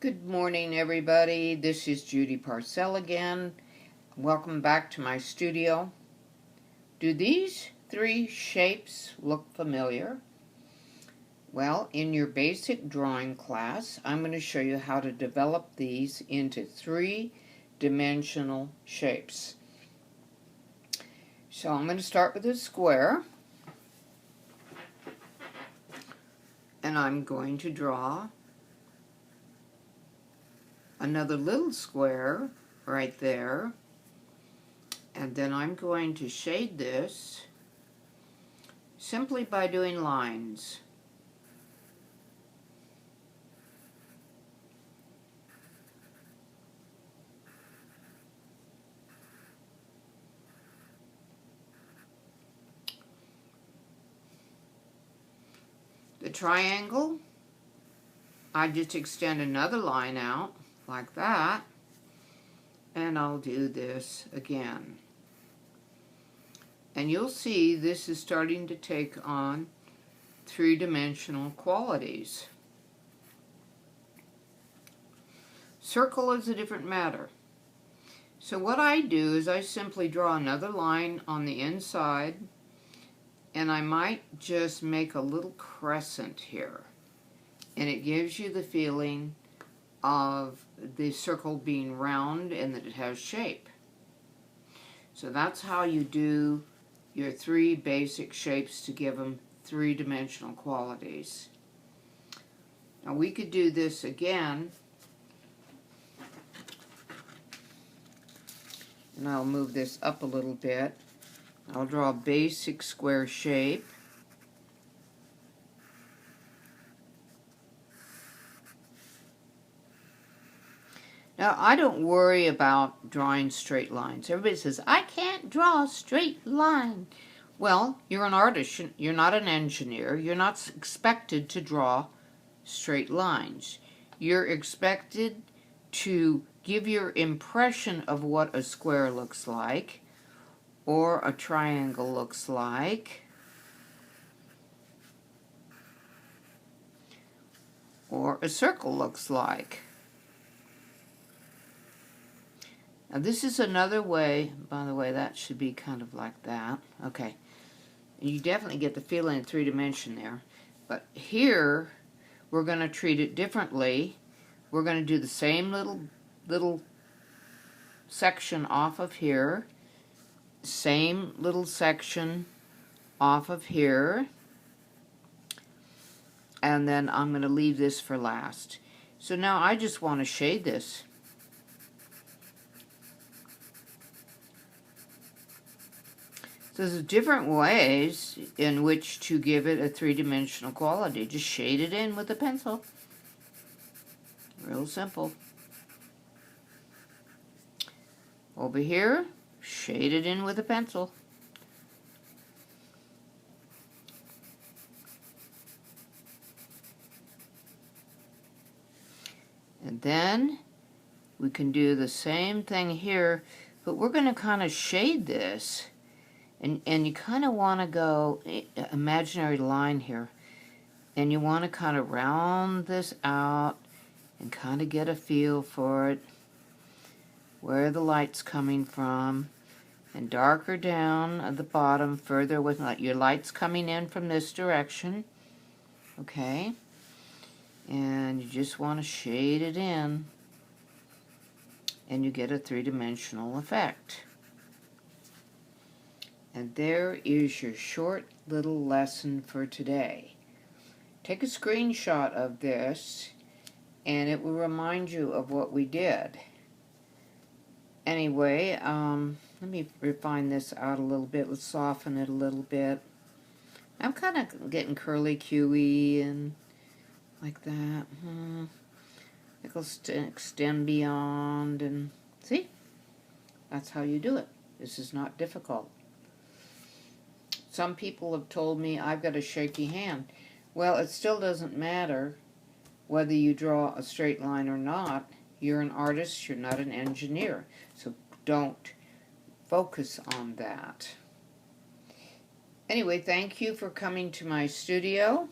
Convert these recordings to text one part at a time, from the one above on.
Good morning, everybody. This is Judy Parcell again. Welcome back to my studio. Do these three shapes look familiar? Well, in your basic drawing class, I'm going to show you how to develop these into three-dimensional shapes. So I'm going to start with a square, and I'm going to draw another little square right there, and then I'm going to shade this simply by doing lines. The triangle, I just extend another line out like that, and I'll do this again. And you'll see this is starting to take on three-dimensional qualities. Circle is a different matter. So what I do is I simply draw another line on the inside, and I might just make a little crescent here. And it gives you the feeling of the circle being round and that it has shape. So that's how you do your three basic shapes to give them three-dimensional qualities. Now we could do this again, and I'll move this up a little bit. I'll draw a basic square shape. Now, I don't worry about drawing straight lines. Everybody says, I can't draw a straight line. Well, you're an artist. You're not an engineer. You're not expected to draw straight lines. You're expected to give your impression of what a square looks like, or a triangle looks like, or a circle looks like. Now this is another way, by the way, that should be kind of like that. Okay. And you definitely get the feeling in three-dimension there. But here, we're going to treat it differently. We're going to do the same little section off of here. Same little section off of here. And then I'm going to leave this for last. So now I just want to shade this. There's different ways in which to give it a three-dimensional quality. Just shade it in with a pencil. Real simple. Over here, shade it in with a pencil. And then we can do the same thing here, but we're going to kind of shade this. And you kind of want to go imaginary line here. And you want to kind of round this out and kind of get a feel for it, where the light's coming from. And darker down at the bottom, further with your light's coming in from this direction. Okay. And you just want to shade it in. And you get a three-dimensional effect. And there is your short little lesson for today. Take a screenshot of this, and it will remind you of what we did. Anyway, let me refine this out a little bit. Let's soften it a little bit. I'm kind of getting curly-cuey and like that. It'll extend beyond, and see? That's how you do it. This is not difficult. Some people have told me I've got a shaky hand. Well, it still doesn't matter whether you draw a straight line or not. You're an artist, you're not an engineer. So don't focus on that. Anyway, thank you for coming to my studio.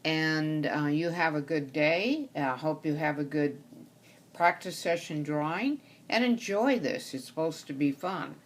and you have a good day. I hope you have a good practice session drawing, and enjoy this. It's supposed to be fun.